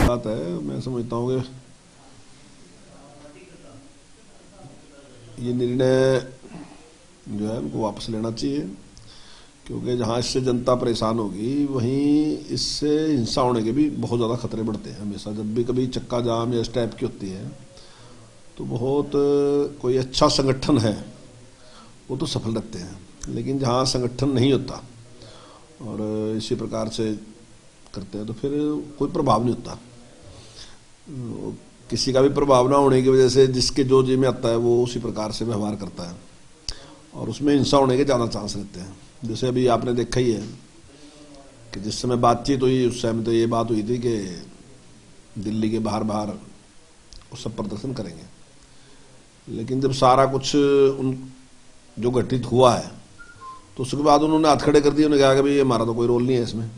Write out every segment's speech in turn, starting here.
बात है। मैं समझता हूँ कि ये निर्णय जो है उनको वापस लेना चाहिए, क्योंकि जहाँ इससे जनता परेशान होगी वहीं इससे हिंसा होने के भी बहुत ज़्यादा खतरे बढ़ते हैं। हमेशा जब भी कभी चक्का जाम या इस टाइप की होती है तो बहुत कोई अच्छा संगठन है वो तो सफल रखते हैं, लेकिन जहाँ संगठन नहीं होता और इसी प्रकार से करते हैं तो फिर कोई प्रभाव नहीं होता। किसी का भी प्रभाव ना होने की वजह से जिसके जो जी में आता है वो उसी प्रकार से व्यवहार करता है और उसमें हिंसा होने के ज़्यादा चांस रहते हैं। जैसे अभी आपने देखा ही है कि जिस समय बातचीत हुई उस समय तो ये बात हुई थी कि दिल्ली के बाहर वो सब प्रदर्शन करेंगे, लेकिन जब सारा कुछ उन जो घटित हुआ है तो उसके बाद उन्होंने हाथ खड़े कर दिए। उन्होंने कहा कि भाई हमारा तो कोई रोल नहीं है इसमें,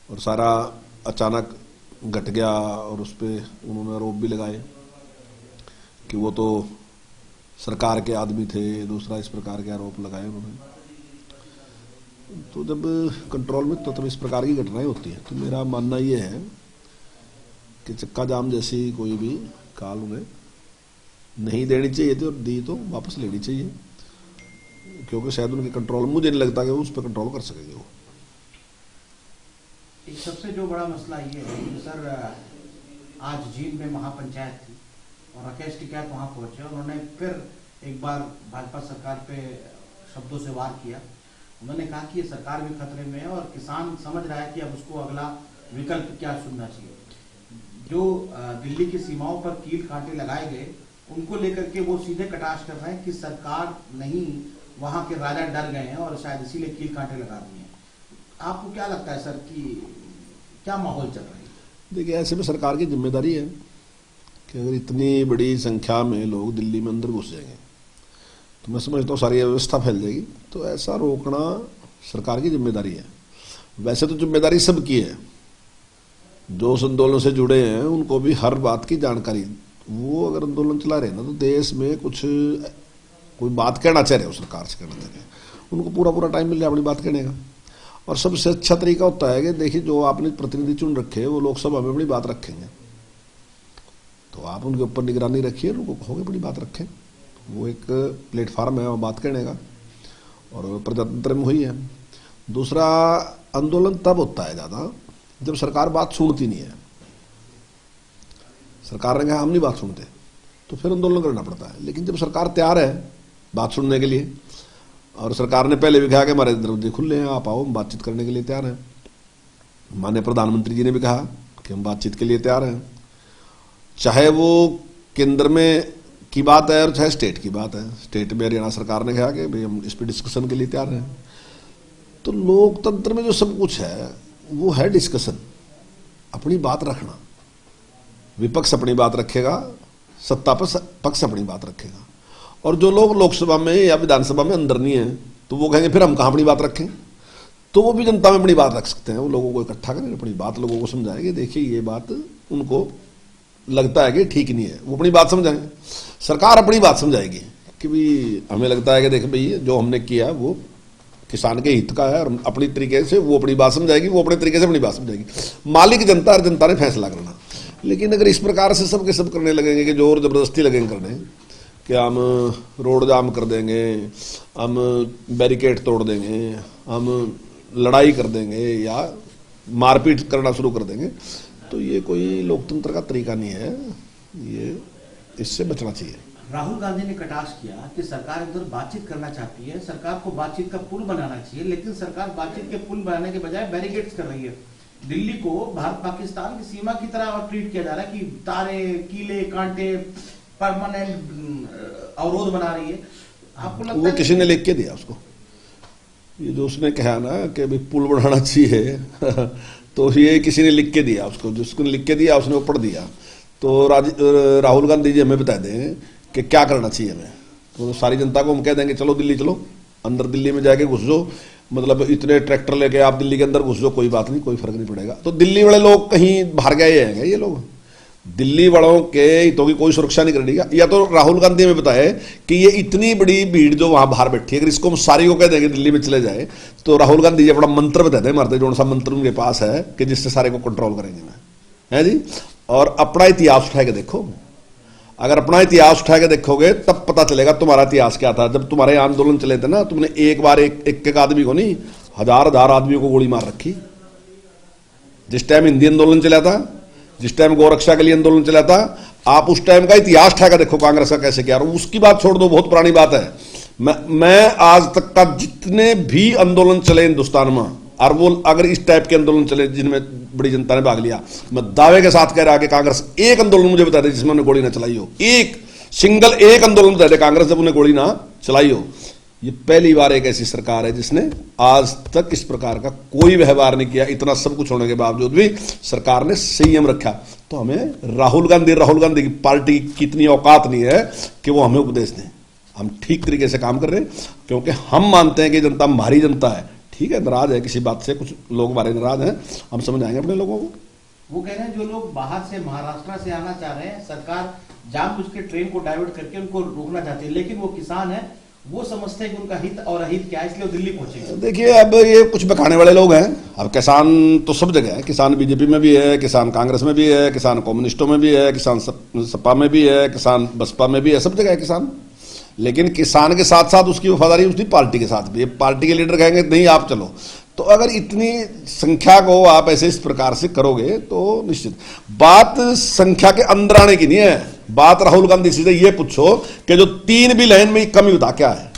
और सारा अचानक घट गया और उस पर उन्होंने आरोप भी लगाए कि वो तो सरकार के आदमी थे, दूसरा इस प्रकार के आरोप लगाए उन्होंने। तो जब कंट्रोल में तो तब इस प्रकार की घटनाएं होती हैं। तो मेरा मानना ये है कि चक्का जाम जैसी कोई भी काल उन्हें नहीं देनी चाहिए थी, और दी तो वापस लेनी चाहिए, क्योंकि शायद उनके कंट्रोल, मुझे नहीं लगता कि वो उस पर कंट्रोल कर सकेंगे वो। एक सबसे जो बड़ा मसला ये है कि सर आज जींद में महापंचायत थी और राकेश टिकैत वहां पहुंचे, उन्होंने फिर एक बार भाजपा सरकार पे शब्दों से वार किया। उन्होंने कहा कि ये सरकार भी खतरे में है और किसान समझ रहा है कि अब उसको अगला विकल्प क्या चुनना चाहिए। जो दिल्ली की सीमाओं पर कील कांटे लगाए गए उनको लेकर के वो सीधे कटाक्ष कर रहे हैं कि सरकार नहीं, वहां के राजा डर गए हैं और शायद इसीलिए कील कांटे लगा दिए हैं। आपको क्या लगता है सर कि क्या माहौल चल रहा है? देखिए, ऐसे में सरकार की जिम्मेदारी है कि अगर इतनी बड़ी संख्या में लोग दिल्ली में अंदर घुस जाएंगे तो मैं समझता हूँ सारी व्यवस्था फैल जाएगी। तो ऐसा रोकना सरकार की जिम्मेदारी है। वैसे तो जिम्मेदारी सबकी है, जो उस आंदोलन से जुड़े हैं उनको भी हर बात की जानकारी। वो अगर आंदोलन चला रहे ना तो देश में कुछ कोई बात कहना चाह रहे हो, सरकार से कहना चाह रहे हैं, उनको पूरा पूरा टाइम मिल रहा है अपनी बात कहने का। और सबसे अच्छा तरीका होता है कि देखिए, जो आपने प्रतिनिधि चुन रखे वो लोकसभा में अपनी बात रखेंगे तो आप उनके ऊपर निगरानी रखिए, उनको कहोगे अपनी बात रखें। वो एक प्लेटफार्म है बात कहने का, और प्रजातंत्र में हुई है। दूसरा, आंदोलन तब होता है ज़्यादा जब सरकार बात सुनती नहीं है। सरकार ने कहा हम नहीं बात सुनते तो फिर आंदोलन करना पड़ता है। लेकिन जब सरकार तैयार है बात सुनने के लिए, और सरकार ने पहले भी कहा कि हमारे दरवाजे खुले हैं, आप आओ, हम बातचीत करने के लिए तैयार हैं। माननीय प्रधानमंत्री जी ने भी कहा कि हम बातचीत के लिए तैयार हैं, चाहे वो केंद्र में की बात है और चाहे स्टेट की बात है। स्टेट में हरियाणा सरकार ने कहा कि भाई हम इस पर डिस्कशन के लिए तैयार हैं। तो लोकतंत्र में जो सब कुछ है वो है डिस्कशन, अपनी बात रखना। विपक्ष अपनी बात रखेगा, सत्ता पक्ष अपनी बात रखेगा। और जो लोग लोकसभा में या विधानसभा में अंदर नहीं है तो वो कहेंगे फिर हम कहाँ अपनी बात रखें। तो वो भी जनता में अपनी बात रख सकते हैं। वो लोगों को इकट्ठा करेंगे, अपनी बात लोगों को समझाएंगे। देखिए, ये बात उनको लगता है कि ठीक नहीं है, वो अपनी बात समझाएंगे। सरकार अपनी बात समझाएगी कि भाई हमें लगता है कि देख भाई जो हमने किया वो किसान के हित का है, और अपनी तरीके से वो अपनी बात समझाएगी, वो अपने तरीके से अपनी बात समझाएगी। मालिक जनता और जनता ने फैसला करना। लेकिन अगर इस प्रकार से सबके सब करने लगेंगे कि जोर जबरदस्ती लगेंगे करने कि हम रोड जाम कर देंगे, हम बैरिकेड तोड़ देंगे, हम लड़ाई कर देंगे या मारपीट करना शुरू कर देंगे, तो ये कोई लोकतंत्र का तरीका नहीं है। ये इससे बचना चाहिए। राहुल गांधी ने कटाक्ष किया कि सरकार इधर बातचीत करना चाहती है, सरकार को बातचीत का पुल बनाना चाहिए, लेकिन सरकार बातचीत के पुल बनाने के बजाय बैरिकेड्स कर रही है। दिल्ली को भारत पाकिस्तान की सीमा की तरह ट्रीट किया जा रहा है कि तारे, कीले, कांटे, परमानेंट अवरोध बना रही है। आपको लगता है वो किसी ने लिख के दिया उसको? ये जो उसने कहा ना कि भाई पुल बनाना चाहिए तो ये किसी ने लिख के दिया उसको, जिसको लिख के दिया उसने वो पढ़ दिया। तो राहुल गांधी जी हमें बता दें कि क्या करना चाहिए हमें। तो सारी जनता को हम कह देंगे चलो दिल्ली चलो, अंदर दिल्ली में जाके घुस जाओ, मतलब इतने ट्रैक्टर लेके आप दिल्ली के अंदर घुस जाओ, कोई बात नहीं, कोई फर्क नहीं पड़ेगा। तो दिल्ली वाले लोग कहीं बाहर गए हैं ये लोग? दिल्ली वालों के हितों की कोई सुरक्षा नहीं करेगा। या तो राहुल गांधी हमें बताए कि ये इतनी बड़ी भीड़ जो वहां बाहर बैठी है, अगर इसको हम सारी को कह देंगे दिल्ली में चले जाए, तो राहुल गांधी जी अपना मंत्र बता दें, मारते जो सा मंत्र उनके पास है कि जिससे सारे को कंट्रोल करेंगे। मैं है जी। और अपना इतिहास उठा के देखो, अगर अपना इतिहास उठा के देखोगे तब पता चलेगा तुम्हारा इतिहास क्या था। जब तुम्हारे आंदोलन चले थे ना, तुमने एक बार एक आदमी को नहीं, हजार हजार आदमियों को गोली मार रखी। जिस टाइम हिंदी आंदोलन चला था, जिस टाइम गौरक्षा के लिए आंदोलन चला था, आप उस टाइम का इतिहास उठा के देखो कांग्रेस का कैसे क्या। उसकी बात छोड़ दो, बहुत पुरानी बात है। मैं आज तक का जितने भी आंदोलन चले हिंदुस्तान में, और वो अगर इस टाइप के आंदोलन चले जिनमें बड़ी जनता ने भाग लिया, मैं दावे के साथ कह रहा कि कांग्रेस एक आंदोलन मुझे बता दे जिसमें उन्हें गोली ना चलाई हो। एक सिंगल एक आंदोलन बता दे कांग्रेस जब उन्हें गोली ना चलाई हो। ये पहली बार एक ऐसी सरकार है जिसने आज तक इस प्रकार का कोई व्यवहार नहीं किया। इतना सब कुछ होने के बावजूद भी सरकार ने संयम रखा। तो हमें राहुल गांधी की पार्टी की इतनी औकात नहीं है कि वो हमें उपदेश दें। हम ठीक तरीके से काम कर रहे हैं, क्योंकि हम मानते हैं कि जनता हमारी जनता है। ठीक है, नाराज है किसी बात से, कुछ लोग हमारे नाराज हैं, हम समझाएंगे अपने लोगों को। वो कह रहे हैं जो लोग बाहर से महाराष्ट्र से आना चाह रहे हैं, सरकार जानबूझ के ट्रेन को डाइवर्ट करके उनको रोकना चाहती है, लेकिन वो किसान है, वो समझते हैं कि उनका हित और अहित क्या है, इसलिए वो दिल्ली पहुंचेंगे। देखिए, अब ये कुछ बखाने वाले लोग हैं। अब किसान तो सब जगह है, किसान बीजेपी में भी है, किसान कांग्रेस में भी है, किसान कम्युनिस्टों में भी है, किसान सपा में भी है, किसान बसपा में भी है, सब जगह है किसान। लेकिन किसान के साथ साथ उसकी वफादारी उसकी पार्टी के साथ भी है। पार्टी के लीडर कहेंगे नहीं आप चलो, तो अगर इतनी संख्या को आप ऐसे इस प्रकार से करोगे तो निश्चित बात संख्या के अंदर आने की नहीं है। बात राहुल गांधी से ये पूछो कि जो 3 भी लाइन में कमी होता क्या है,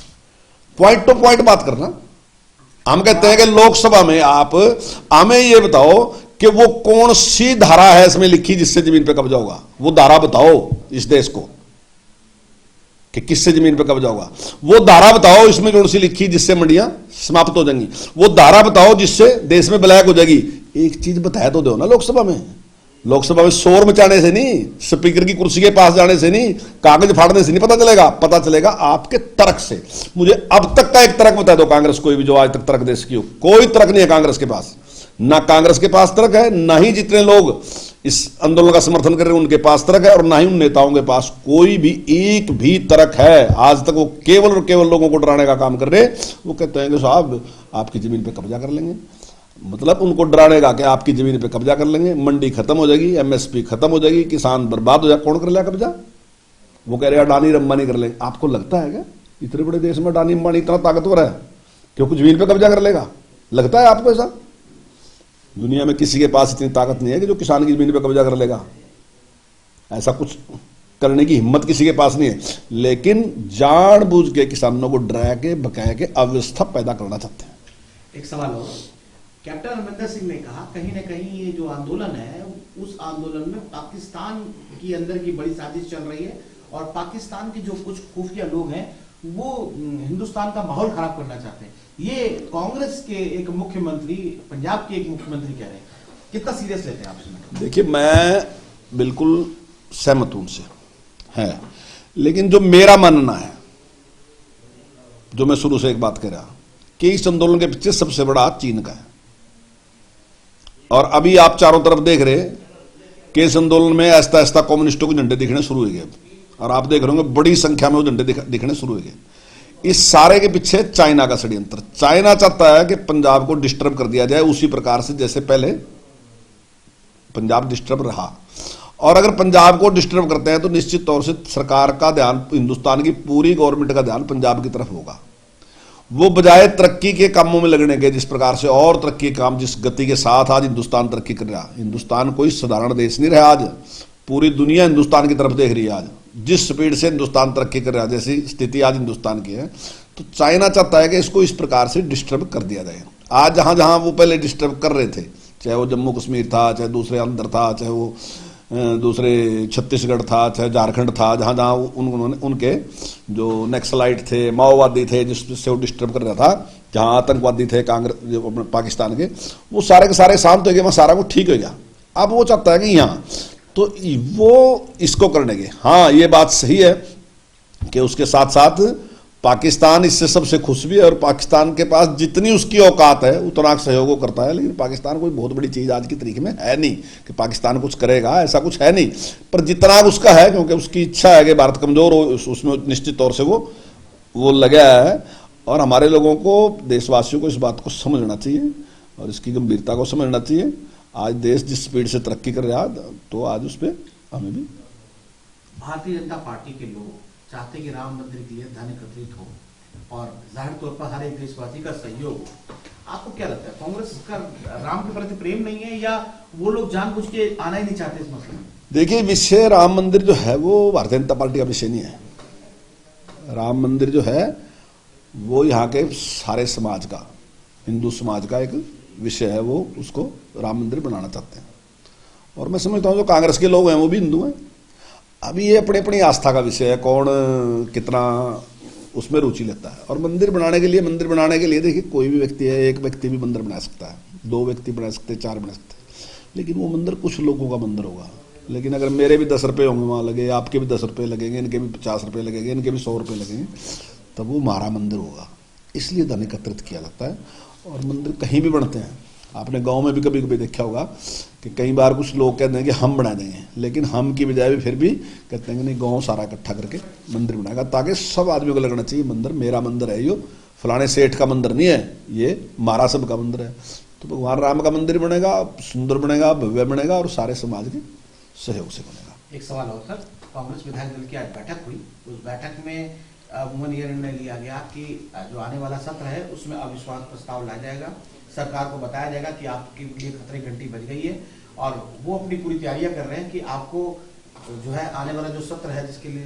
पॉइंट टू पॉइंट बात करना। हम कहते हैं कि लोकसभा में आप हमें ये बताओ कि वो कौन सी धारा है इसमें लिखी जिससे जमीन पे कब्जा होगा। वो धारा बताओ इस देश को कि किससे जमीन पे कब्जा होगा। वो धारा बताओ इसमें कौन सी लिखी जिससे मंडियां समाप्त हो जाएंगी। वो धारा बताओ जिससे देश में ब्लैक हो जाएगी। एक चीज बताया तो दो ना लोकसभा में। लोकसभा में शोर मचाने से नहीं, स्पीकर की कुर्सी के पास जाने से नहीं, कागज फाड़ने से नहीं पता चलेगा। पता चलेगा आपके तर्क से। मुझे अब तक का एक तर्क बता दो कांग्रेस कोई भी जो आज तक तर्क देश की हो। कोई तर्क नहीं है कांग्रेस के पास, ना कांग्रेस के पास तर्क है, ना ही जितने लोग इस आंदोलन का समर्थन कर रहे हैं उनके पास तर्क है, और ना ही उन नेताओं के पास कोई भी एक भी तर्क है। आज तक वो केवल और केवल लोगों को डराने का काम कर रहे हैं। वो कहते हैं कि साहब आपकी जमीन पे कब्जा कर लेंगे, मतलब उनको डराने का कि आपकी जमीन पे कब्जा कर लेंगे, मंडी खत्म हो जाएगी, एमएसपी खत्म हो जाएगी, किसान बर्बाद हो जाएगा। कौन कर लिया कब्जा? वो कह रहे हैं अडानी अंबानी कर लेंगे। आपको लगता है क्या इतने बड़े देश में अडानी अंबानी इतना ताकतवर है कि कुछ जमीन पे कब्जा कर लेगा? लगता है आपको ऐसा? दुनिया में किसी के पास इतनी ताकत नहीं है कि जो किसान की जमीन पे कब्जा कर लेगा। ऐसा कुछ करने की हिम्मत किसी के पास नहीं है। लेकिन जानबूझ के किसानों को डरा के भगा के अव्यवस्था पैदा करना चाहते हैं। एक सवाल और, कैप्टन अमरिंदर सिंह ने कहा कहीं ना कहीं ये जो आंदोलन है उस आंदोलन में पाकिस्तान की अंदर की बड़ी साजिश चल रही है, और पाकिस्तान के जो कुछ खुफिया लोग हैं वो हिंदुस्तान का माहौल खराब करना चाहते हैं। ये कांग्रेस के एक मुख्यमंत्री, पंजाब के एक मुख्यमंत्री कह रहे हैं, कितना सीरियस लेते हैं आप इसमें? देखिए, मैं बिल्कुल सहमत हूं उनसे है, लेकिन जो मेरा मानना है, जो मैं शुरू से एक बात कह रहा कि इस आंदोलन के पीछे सबसे बड़ा हाथ चीन का है। और अभी आप चारों तरफ देख रहे कि इस आंदोलन में आहिस्ता आहिस्ता कम्युनिस्टों के झंडे दिखने शुरू हो गए, और आप देख रहे होंगे बड़ी संख्या में वो झंडे दिखने शुरू हो गए। इस सारे के पीछे चाइना का षड्यंत्र। चाइना चाहता है कि पंजाब को डिस्टर्ब कर दिया जाए उसी प्रकार से जैसे पहले पंजाब डिस्टर्ब रहा। और अगर पंजाब को डिस्टर्ब करते हैं तो निश्चित तौर से सरकार का ध्यान, हिंदुस्तान की पूरी गवर्नमेंट का ध्यान पंजाब की तरफ होगा। वो बजाय तरक्की के कामों में लगने के, जिस प्रकार से और तरक्की के काम, जिस गति के साथ आज हिंदुस्तान तरक्की कर रहा, हिंदुस्तान कोई साधारण देश नहीं रहा। आज पूरी दुनिया हिंदुस्तान की तरफ देख रही है। आज जिस स्पीड से हिंदुस्तान तरक्की कर रहा है, जैसी स्थिति आज हिंदुस्तान की है, तो चाइना चाहता है कि इसको इस प्रकार से डिस्टर्ब कर दिया जाए। आज जहां जहां वो पहले डिस्टर्ब कर रहे थे, चाहे वो जम्मू कश्मीर था, चाहे दूसरे अंदर था, चाहे वो दूसरे छत्तीसगढ़ था, चाहे झारखंड था, जहां जहां उन्होंने उनके जो नक्सलाइट थे, माओवादी थे, जिससे वो डिस्टर्ब कर रहा था, जहां आतंकवादी थे कांग्रेस पाकिस्तान के, वो सारे के सारे शांत हो गए, वहां सारा कुछ ठीक हो गया। अब वो चाहता है कि यहाँ तो वो इसको करने के। हाँ, ये बात सही है कि उसके साथ साथ पाकिस्तान इससे सबसे खुश भी है, और पाकिस्तान के पास जितनी उसकी औकात है उतना सहयोग वो करता है। लेकिन पाकिस्तान कोई बहुत बड़ी चीज़ आज की तारीख में है नहीं कि पाकिस्तान कुछ करेगा, ऐसा कुछ है नहीं। पर जितना उसका है, क्योंकि उसकी इच्छा है कि भारत कमज़ोर हो, उसमें निश्चित तौर से वो लगा है। और हमारे लोगों को, देशवासियों को इस बात को समझना चाहिए और इसकी गंभीरता को समझना चाहिए। आज देश जिस स्पीड से तरक्की कर रहा है तो आज उस पर हमें भी। भारतीय जनता पार्टी के लोग चाहते हैं कि राम मंदिर के लिए धन एकत्रित हो और जाहिर तौर पर हर एक देशवासी का सहयोग हो। आपको क्या लगता है, कांग्रेस का राम के प्रति प्रेम नहीं है या वो लोग जानबूझ के आना ही नहीं चाहते इस मसले में? देखिए, विषय राम मंदिर जो है वो भारतीय जनता पार्टी का विषय नहीं है। राम मंदिर जो है वो यहाँ के सारे समाज का, हिंदू समाज का एक विषय है। वो उसको राम मंदिर बनाना चाहते हैं और मैं समझता हूँ जो कांग्रेस के लोग हैं वो भी हिंदू हैं। अभी ये अपनी अपनी आस्था का विषय है, कौन कितना उसमें रुचि लेता है। और मंदिर बनाने के लिए देखिए कोई भी व्यक्ति है, एक व्यक्ति भी मंदिर बना सकता है, 2 व्यक्ति बना सकते हैं, 4 बना सकते हैं, लेकिन वो मंदिर कुछ लोगों का मंदिर होगा। लेकिन अगर मेरे भी 10 रुपये होंगे वहाँ लगे, आपके भी 10 रुपये लगेंगे, इनके भी 50 रुपये लगेंगे, इनके भी 100 रुपये लगेंगे, तब वो हमारा मंदिर होगा। इसलिए धन एकत्रित किया जाता है। और मंदिर कहीं भी बनते हैं, आपने गांव में भी कभी कभी देखा होगा कि कई बार कुछ लोग कहते हैं कि हम बना देंगे, लेकिन हम की बजाय भी फिर भी कहते हैं कि नहीं, गांव सारा इकट्ठा करके मंदिर बनाएगा, ताकि सब आदमियों को लगना चाहिए मंदिर मेरा मंदिर है, यो फलाने सेठ का मंदिर नहीं है, ये हमारा सब का मंदिर है। तो भगवान राम का मंदिर बनेगा, सुंदर बनेगा, भव्य बनेगा और सारे समाज के सहयोग से बनेगा। एक सवाल और सर, कांग्रेस विधायक दल की आज बैठक हुई, उस बैठक में अमूमन यह निर्णय लिया गया कि जो आने वाला सत्र है उसमें अविश्वास प्रस्ताव लाया जाएगा, सरकार को बताया जाएगा कि आपके लिए खतरे की घंटी बज गई है और वो अपनी पूरी तैयारियां कर रहे हैं कि आपको जो है आने वाला जो सत्र है जिसके लिए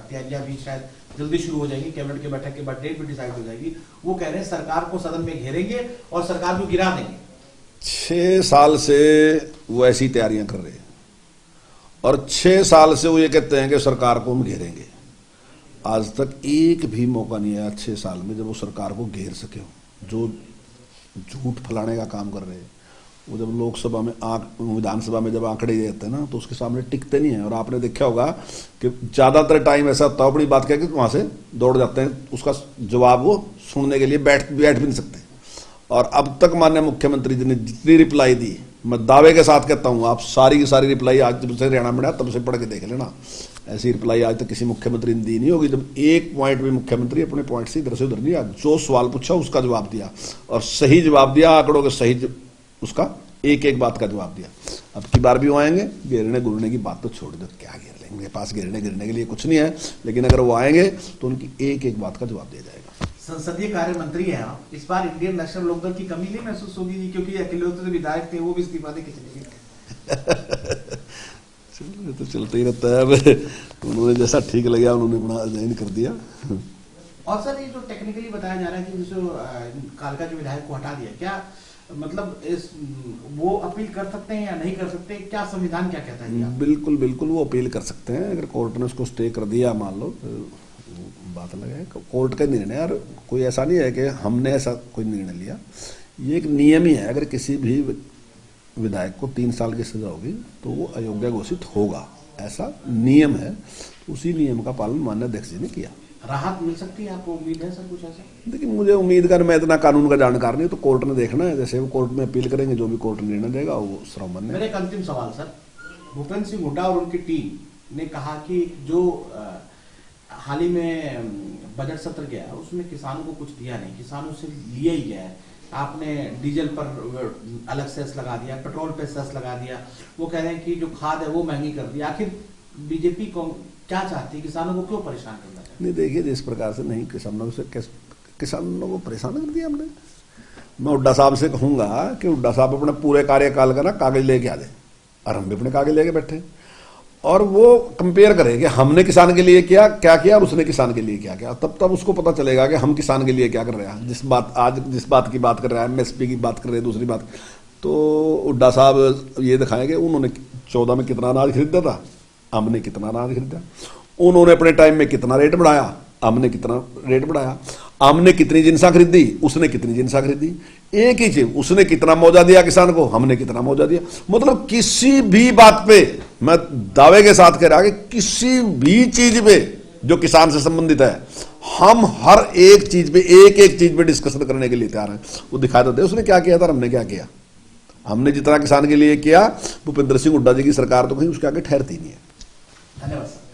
तैयारियां भी शायद जल्दी शुरू हो जाएगी, कैबिनेट की बैठक के बाद डेट भी डिसाइड हो जाएगी। वो कह रहे हैं सरकार को सदन में घेरेंगे और सरकार को गिरा देंगे। 6 साल से वो ऐसी तैयारियां कर रहे हैं और 6 साल से वो ये कहते हैं कि सरकार को हम घेरेंगे। आज तक एक भी मौका नहीं आया 6 साल में जब वो सरकार को घेर सके हो। जो झूठ फैलाने का काम कर रहे हैं वो जब लोकसभा में विधानसभा में जब आंकड़े देते हैं ना तो उसके सामने टिकते नहीं है। और आपने देखा होगा कि ज्यादातर टाइम ऐसा होता है अपनी बात कह के वहां से दौड़ जाते हैं, उसका जवाब वो सुनने के लिए बैठ भी नहीं सकते। और अब तक माननीय मुख्यमंत्री जी ने जितनी रिप्लाई दी, मैं दावे के साथ कहता हूं, आप सारी की सारी रिप्लाई आज जब से हरियाणा में आया तब से पढ़ के देख लेना, ऐसी रिप्लाई आज तक किसी मुख्यमंत्री ने दी नहीं होगी जब एक पॉइंट भी मुख्यमंत्री अपने पॉइंट से इधर नहीं आया। जो सवाल पूछा उसका जवाब दिया और सही जवाब दिया, आंकड़ों के सही उसका एक एक बात का जवाब दिया। अब की बार भी वो आएंगे, घेरने गुरने की बात तो छोड़ दो, क्या घेर लेंगे, मेरे पास घेरने गिरने के लिए कुछ नहीं है, लेकिन अगर वो आएंगे तो उनकी एक एक बात का जवाब दिया जाएगा। संसदीय कार्य मंत्री हैं आप, इस बार इंडियन नेशनल लोकदल की कमी नहीं महसूस होगी क्योंकि अखिलेश विधायक थे वो भी इस्तीफा दे के चले गए? तो चलते ही रहता है, अब उन्होंने जैसा ठीक लगा उन्होंने अपना अध्ययन कर दिया। और सर ये जो टेक्निकली बताया जा रहा है कि जो कालका के विधायक को हटा दिया, क्या मतलब इस वो अपील कर सकते हैं या नहीं कर सकते, क्या संविधान क्या कहता है? बिल्कुल बिल्कुल वो अपील कर सकते हैं। अगर कोर्ट ने उसको स्टे कर दिया मान लो तो बात अलग है, कोर्ट का निर्णय। और कोई ऐसा नहीं है कि हमने ऐसा कोई निर्णय लिया, ये एक नियम ही है। अगर किसी भी विधायक को 3 साल की सजा होगी तो वो अयोग्य घोषित होगा, ऐसा नियम है। उसी नियम का पालन माननीय अध्यक्ष जी ने किया। राहत मिल सकती है, आपको उम्मीद है सर कुछ ऐसा? देखिए मुझे उम्मीद कर, मैं इतना कानून का जानकार नहीं, तो कोर्ट ने देखना है, जैसे वो कोर्ट में अपील करेंगे, जो भी कोर्ट निर्णय देगा वो श्रवण। मेरा एक अंतिम सवाल सर, भूपेंद्र सिंह हुड्डा और उनकी टीम ने कहा कि जो हाल ही में बजट सत्र गया उसमें किसानों को कुछ दिया नहीं, किसानों से लिया ही गया है। आपने डीजल पर अलग सेस लगा दिया, पेट्रोल पे सेस लगा दिया, वो कह रहे हैं कि जो खाद है वो महंगी कर दी। आखिर बीजेपी को क्या चाहती है, किसानों को क्यों परेशान करना चाहती? नहीं देखिए, जिस प्रकार से नहीं किसानों को परेशान कर दिया हमने। मैं हुड्डा साहब से कहूंगा कि हुड्डा साहब अपने पूरे कार्यकाल का ना कागज लेके आ जाए, और हम भी अपने कागज लेके बैठे और वो कंपेयर करें कि हमने किसान के लिए क्या किया और उसने किसान के लिए क्या किया। तब उसको पता चलेगा कि हम किसान के लिए क्या कर रहे हैं। जिस बात की बात कर रहे हैं, एमएसपी की बात कर रहे हैं, दूसरी बात तो हुड्डा साहब ये दिखाएंगे उन्होंने 14 में कितना अनाज खरीदा था, हमने कितना अनाज खरीदा, उन्होंने अपने टाइम में कितना रेट बढ़ाया, हमने कितना रेट बढ़ाया, हमने कितनी जिंसा खरीदी, उसने कितनी जिंसा खरीदी। एक ही चीज, उसने कितना मुआवजा दिया किसान को, हमने कितना मुआवजा दिया। मतलब किसी भी बात पे मैं दावे के साथ कह रहा कि किसी भी चीज पे जो किसान से संबंधित है, हम हर एक चीज पे एक एक चीज पे डिस्कशन करने के लिए तैयार हैं। वो दिखा देते उसने क्या किया था, हमने क्या किया। हमने जितना किसान के लिए किया, भूपेंद्र सिंह हुड्डा जी की सरकार तो कहीं उसके आगे ठहरती नहीं है। धन्यवाद।